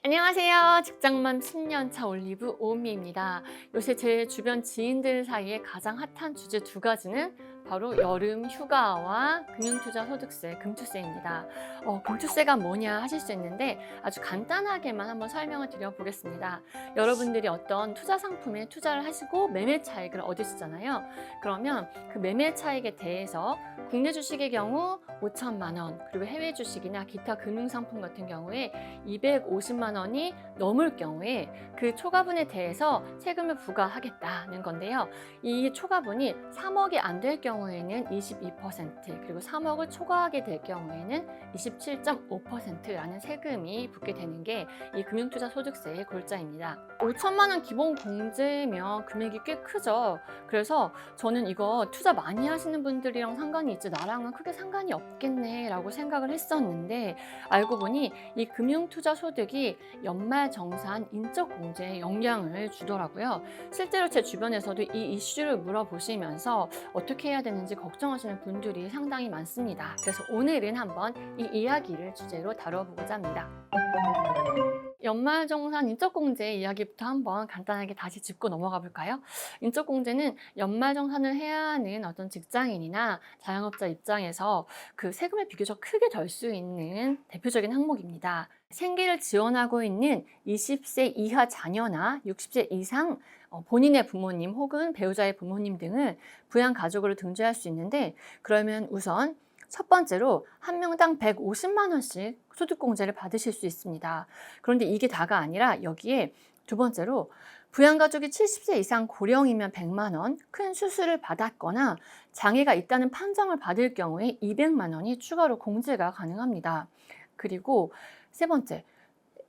안녕하세요. 직장맘 10년차 올리브 오은미입니다. 요새 제 주변 지인들 사이에 가장 핫한 주제 두 가지는 바로 여름 휴가와 금융투자 소득세, 금투세입니다. 금투세가 뭐냐 하실 수 있는데 아주 간단하게만 한번 설명을 드려보겠습니다. 여러분들이 어떤 투자 상품에 투자를 하시고 매매 차익을 얻으시잖아요. 그러면 그 매매 차익에 대해서 국내 주식의 경우 5천만 원, 그리고 해외 주식이나 기타 금융상품 같은 경우에 250만 원이 넘을 경우에 그 초과분에 대해서 세금을 부과하겠다는 건데요. 이 초과분이 3억이 안 될 경우에는 22%, 그리고 3억을 초과하게 될 경우에는 27.5%라는 세금이 붙게 되는 게 이 금융투자 소득세의 골자입니다. 5천만 원 기본 공제면 금액이 꽤 크죠. 그래서 저는 이거 투자 많이 하시는 분들이랑 상관이 있지 나랑은 크게 상관이 없겠네 라고 생각을 했었는데, 알고 보니 이 금융투자 소득이 연말정산 인적공제에 영향을 주더라고요. 실제로 제 주변에서도 이 이슈를 물어보시면서 어떻게 해야 되는지 걱정하시는 분들이 상당히 많습니다. 그래서 오늘은 한번 이 이야기를 주제로 다뤄보고자 합니다. 연말정산 인적공제 이야기부터 한번 간단하게 다시 짚고 넘어가 볼까요? 인적공제는 연말정산을 해야 하는 어떤 직장인이나 자영업자 입장에서 그 세금을 비교적 크게 덜 수 있는 대표적인 항목입니다. 생계를 지원하고 있는 20세 이하 자녀나 60세 이상 본인의 부모님 혹은 배우자의 부모님 등을 부양가족으로 등재할 수 있는데, 그러면 우선 첫 번째로 한 명당 150만 원씩 소득공제를 받으실 수 있습니다. 그런데 이게 다가 아니라 여기에 두 번째로 부양가족이 70세 이상 고령이면 100만 원, 큰 수술을 받았거나 장애가 있다는 판정을 받을 경우에 200만 원이 추가로 공제가 가능합니다. 그리고 세 번째,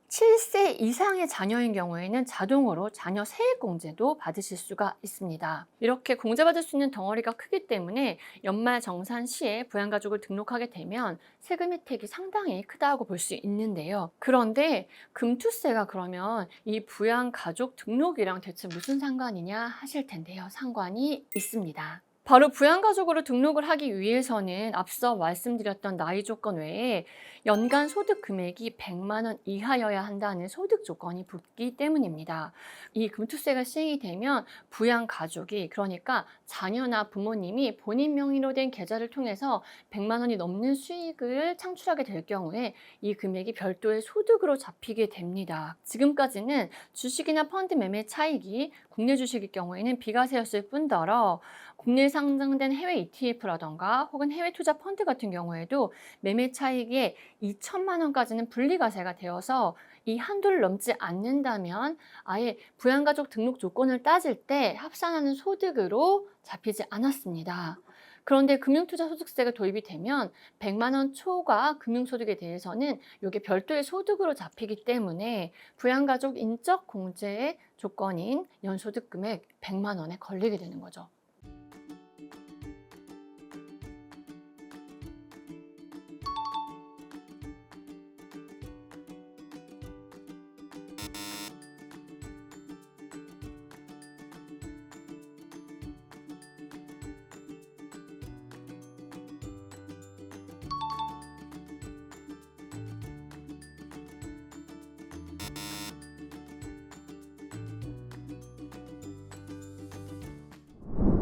7세 이상의 자녀인 경우에는 자동으로 자녀 세액공제도 받으실 수가 있습니다. 이렇게 공제받을 수 있는 덩어리가 크기 때문에 연말정산 시에 부양가족을 등록하게 되면 세금 혜택이 상당히 크다고 볼 수 있는데요. 그런데 금투세가 그러면 이 부양가족 등록이랑 대체 무슨 상관이냐 하실 텐데요. 상관이 있습니다. 바로 부양가족으로 등록을 하기 위해서는 앞서 말씀드렸던 나이 조건 외에 연간 소득 금액이 100만 원 이하여야 한다는 소득 조건이 붙기 때문입니다. 이 금투세가 시행이 되면 부양가족이, 그러니까 자녀나 부모님이 본인 명의로 된 계좌를 통해서 100만 원이 넘는 수익을 창출하게 될 경우에 이 금액이 별도의 소득으로 잡히게 됩니다. 지금까지는 주식이나 펀드 매매 차익이 국내 주식일 경우에는 비과세였을 뿐더러 국내 상장된 해외 ETF라던가 혹은 해외 투자 펀드 같은 경우에도 매매 차익의 2천만 원까지는 분리과세가 되어서 이 한도를 넘지 않는다면 아예 부양가족 등록 조건을 따질 때 합산하는 소득으로 잡히지 않았습니다. 그런데 금융투자소득세가 도입이 되면 100만 원 초과 금융소득에 대해서는 이게 별도의 소득으로 잡히기 때문에 부양가족 인적 공제의 조건인 연소득 금액 100만 원에 걸리게 되는 거죠.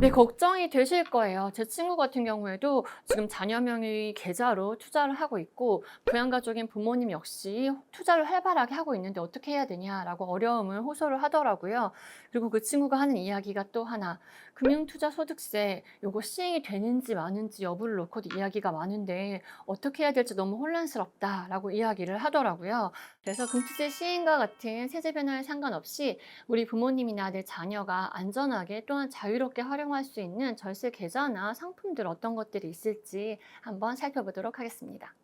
네, 걱정이 되실 거예요. 제 친구 같은 경우에도 지금 자녀 명의 계좌로 투자를 하고 있고 부양가족인 부모님 역시 투자를 활발하게 하고 있는데 어떻게 해야 되냐라고 어려움을 호소를 하더라고요. 그리고 그 친구가 하는 이야기가 또 하나, 금융투자소득세 요거 시행이 되는지 마는지 여부를 놓고도 이야기가 많은데 어떻게 해야 될지 너무 혼란스럽다라고 이야기를 하더라고요. 그래서 금투세 시행과 같은 세제 변화에 상관없이 우리 부모님이나 내 자녀가 안전하게 또한 자유롭게 활용할 수 있는 절세 계좌나 상품들 어떤 것들이 있을지 한번 살펴보도록 하겠습니다.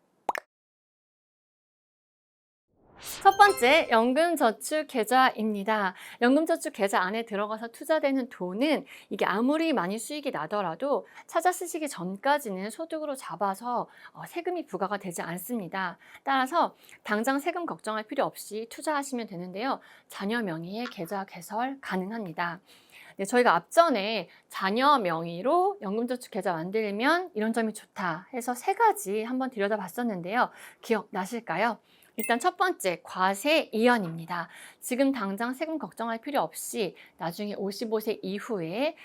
첫 번째, 연금저축계좌입니다. 연금저축계좌 안에 들어가서 투자되는 돈은 이게 아무리 많이 수익이 나더라도 찾아 쓰시기 전까지는 소득으로 잡아서 세금이 부과가 되지 않습니다. 따라서 당장 세금 걱정할 필요 없이 투자하시면 되는데요. 자녀 명의의 계좌 개설 가능합니다. 네, 저희가 앞전에 자녀 명의로 연금저축 계좌 만들면 이런 점이 좋다 해서 세 가지 한번 들여다봤었는데요. 기억나실까요? 일단 첫 번째, 과세 이연입니다. 지금 당장 세금 걱정할 필요 없이 나중에 55세 이후에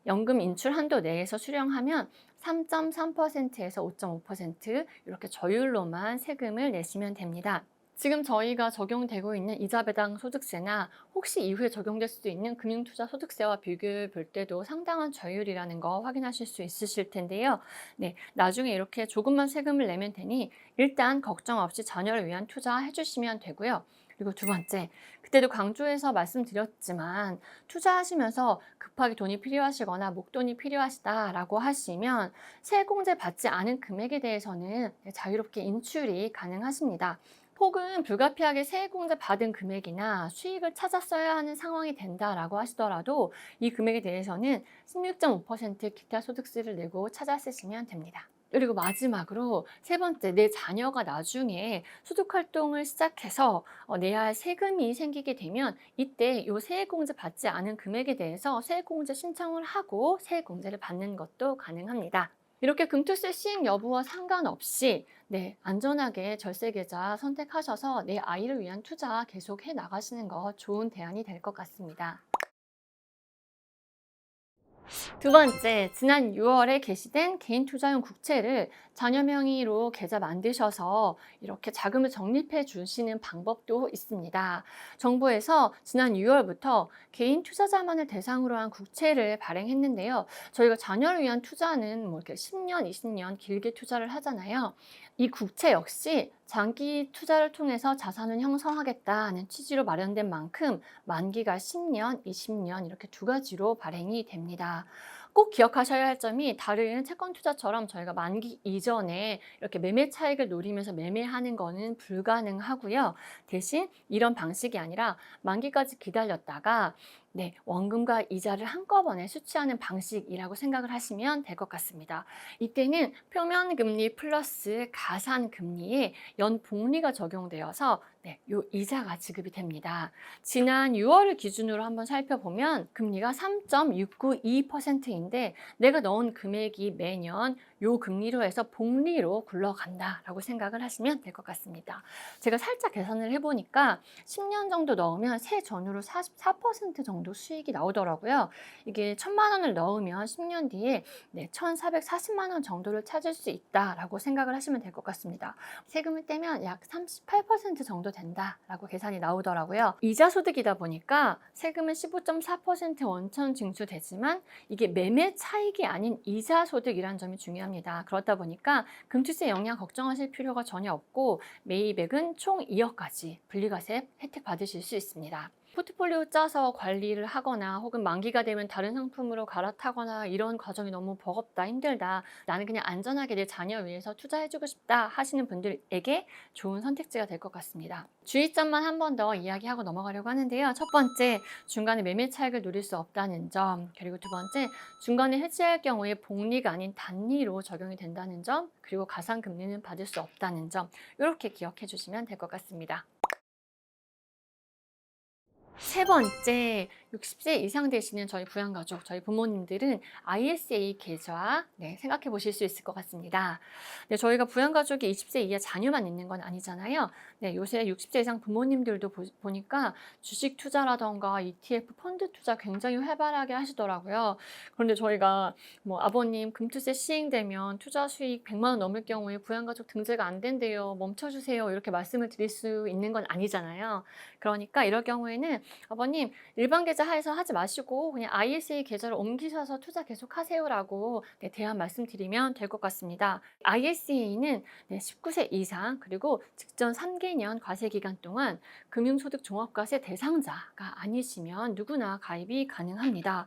연금 인출 한도 내에서 수령하면 3.3%에서 5.5% 이렇게 저율로만 세금을 내시면 됩니다. 지금 저희가 적용되고 있는 이자 배당 소득세나 혹시 이후에 적용될 수도 있는 금융투자 소득세와 비교해 볼 때도 상당한 저율이라는 거 확인하실 수 있으실 텐데요. 나중에 이렇게 조금만 세금을 내면 되니 일단 걱정 없이 자녀를 위한 투자해 주시면 되고요. 그리고 두 번째, 그때도 강조해서 말씀드렸지만 투자하시면서 급하게 돈이 필요하시거나 목돈이 필요하시다라고 하시면 세액공제 받지 않은 금액에 대해서는 자유롭게 인출이 가능하십니다. 혹은 불가피하게 세액공제 받은 금액이나 수익을 찾아 써야 하는 상황이 된다라고 하시더라도 이 금액에 대해서는 16.5% 기타 소득세를 내고 찾아 쓰시면 됩니다. 그리고 마지막으로 세 번째, 내 자녀가 나중에 소득활동을 시작해서 내야 할 세금이 생기게 되면 이때 이 세액공제 받지 않은 금액에 대해서 세액공제 신청을 하고 세액공제를 받는 것도 가능합니다. 이렇게 금투세 시행 여부와 상관없이 안전하게 절세계좌 선택하셔서 내 아이를 위한 투자 계속 해 나가시는 거 좋은 대안이 될 것 같습니다. 두 번째, 지난 6월에 게시된 개인 투자용 국채를 자녀 명의로 계좌 만드셔서 이렇게 자금을 적립해 주시는 방법도 있습니다. 정부에서 지난 6월부터 개인 투자자만을 대상으로 한 국채를 발행했는데요. 저희가 자녀를 위한 투자는 뭐 이렇게 10년, 20년 길게 투자를 하잖아요. 이 국채 역시 장기 투자를 통해서 자산을 형성하겠다는 취지로 마련된 만큼 만기가 10년, 20년 이렇게 두 가지로 발행이 됩니다. 꼭 기억하셔야 할 점이 다른 채권 투자처럼 저희가 만기 이전에 이렇게 매매 차익을 노리면서 매매하는 거는 불가능하고요. 대신 이런 방식이 아니라 만기까지 기다렸다가 원금과 이자를 한꺼번에 수취하는 방식이라고 생각을 하시면 될 것 같습니다. 이때는 표면금리 플러스 가산금리에 연복리가 적용되어서 요 이자가 지급이 됩니다. 지난 6월을 기준으로 한번 살펴보면 금리가 3.692%인데 내가 넣은 금액이 매년 요 금리로 해서 복리로 굴러간다라고 생각을 하시면 될 것 같습니다. 제가 살짝 계산을 해보니까 10년 정도 넣으면 세 전후로 44% 정도 수익이 나오더라고요. 이게 1,000만 원을 넣으면 10년 뒤에 1,440만 원 정도를 찾을 수 있다라고 생각을 하시면 될 것 같습니다. 세금을 떼면 약 38% 정도 된다라고 계산이 나오더라고요. 이자 소득이다 보니까 세금은 15.4% 원천 징수되지만 이게 매매 차익이 아닌 이자 소득이라는 점이 중요합니다. 그렇다 보니까 금투세 영향 걱정하실 필요가 전혀 없고 매입액은 총 2억까지 분리과세 혜택 받으실 수 있습니다. 포트폴리오 짜서 관리를 하거나 혹은 만기가 되면 다른 상품으로 갈아타거나 이런 과정이 너무 버겁다, 힘들다, 나는 그냥 안전하게 내 자녀 위해서 투자해주고 싶다 하시는 분들에게 좋은 선택지가 될 것 같습니다. 주의점만 한 번 더 이야기하고 넘어가려고 하는데요. 첫 번째, 중간에 매매 차익을 누릴 수 없다는 점, 그리고 두 번째, 중간에 해지할 경우에 복리가 아닌 단리로 적용이 된다는 점, 그리고 가산금리는 받을 수 없다는 점, 이렇게 기억해 주시면 될 것 같습니다. 세 번째, 60세 이상 되시는 저희 부양가족, 저희 부모님들은 ISA 계좌 생각해 보실 수 있을 것 같습니다. 저희가 부양가족이 20세 이하 자녀만 있는 건 아니잖아요. 요새 60세 이상 부모님들도 보니까 주식 투자라던가 ETF 펀드 투자 굉장히 활발하게 하시더라고요. 그런데 저희가 뭐 아버님 금투세 시행되면 투자 수익 100만 원 넘을 경우에 부양가족 등재가 안 된대요. 멈춰주세요. 이렇게 말씀을 드릴 수 있는 건 아니잖아요. 그러니까 이럴 경우에는 아버님 일반 계좌 하에서 하지 마시고 그냥 ISA 계좌로 옮기셔서 투자 계속 하세요라고 대안 말씀드리면 될 것 같습니다. ISA는 19세 이상 그리고 직전 3개년 과세 기간 동안 금융소득 종합과세 대상자가 아니시면 누구나 가입이 가능합니다.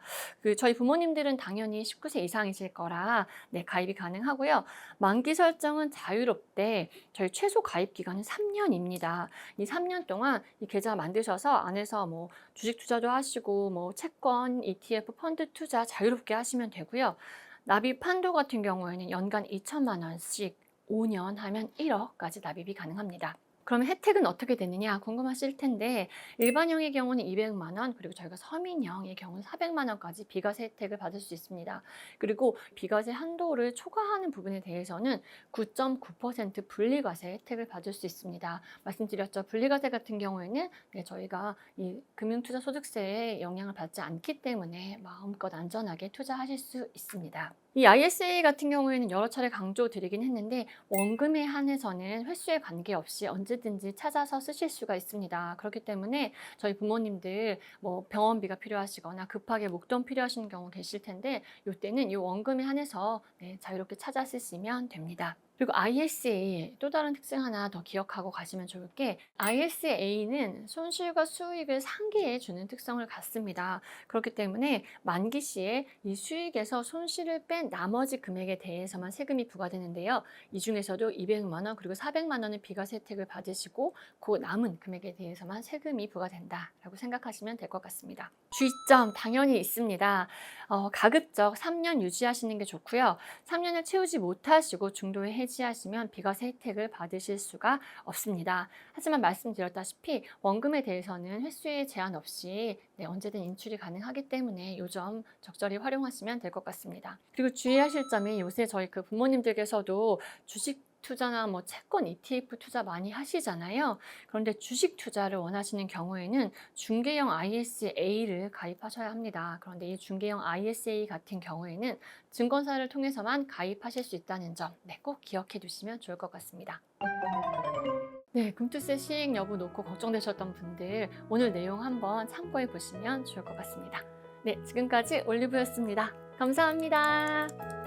저희 부모님들은 당연히 19세 이상이실 거라 가입이 가능하고요. 만기 설정은 자유롭되 저희 최소 가입 기간은 3년입니다. 이 3년 동안 이 계좌 만드셔서 안에서 뭐 주식 투자도 하시고 뭐 채권, ETF, 펀드 투자 자유롭게 하시면 되고요. 납입 한도 같은 경우에는 연간 2천만 원씩 5년 하면 1억까지 납입이 가능합니다. 그러면 혜택은 어떻게 되느냐 궁금하실 텐데 일반형의 경우는 200만 원, 그리고 저희가 서민형의 경우는 400만 원까지 비과세 혜택을 받을 수 있습니다. 그리고 비과세 한도를 초과하는 부분에 대해서는 9.9% 분리과세 혜택을 받을 수 있습니다. 말씀드렸죠. 분리과세 같은 경우에는 저희가 이 금융투자소득세에 영향을 받지 않기 때문에 마음껏 안전하게 투자하실 수 있습니다. 이 ISA 같은 경우에는 여러 차례 강조드리긴 했는데 원금에 한해서는 횟수에 관계없이 언제든지 찾아서 쓰실 수가 있습니다. 그렇기 때문에 저희 부모님들 뭐 병원비가 필요하시거나 급하게 목돈 필요하신 경우 계실 텐데 이때는 이 원금에 한해서 자유롭게 찾아 쓰시면 됩니다. 그리고 ISA 또 다른 특징 하나 더 기억하고 가시면 좋을 게 ISA는 손실과 수익을 상기해 주는 특성을 갖습니다. 그렇기 때문에 만기 시에 이 수익에서 손실을 뺀 나머지 금액에 대해서만 세금이 부과되는데요. 이 중에서도 200만 원 그리고 400만 원의 비과세 혜택을 받으시고 그 남은 금액에 대해서만 세금이 부과된다라고 생각하시면 될 것 같습니다. 주의점 당연히 있습니다. 가급적 3년 유지하시는 게 좋고요. 3년을 채우지 못하시고 중도에 해지하시면 비과세 혜택을 받으실 수가 없습니다. 하지만 말씀드렸다시피 원금에 대해서는 횟수에 제한 없이 언제든 인출이 가능하기 때문에 이 점 적절히 활용하시면 될 것 같습니다. 그리고 주의하실 점이 요새 저희 그 부모님들께서도 주식 투자나 뭐 채권 ETF 투자 많이 하시잖아요. 그런데 주식 투자를 원하시는 경우에는 중개형 ISA를 가입하셔야 합니다. 그런데 이 중개형 ISA 같은 경우에는 증권사를 통해서만 가입하실 수 있다는 점 꼭 기억해 두시면 좋을 것 같습니다. 금투세 시행 여부 놓고 걱정되셨던 분들 오늘 내용 한번 참고해 보시면 좋을 것 같습니다. 지금까지 올리브였습니다. 감사합니다.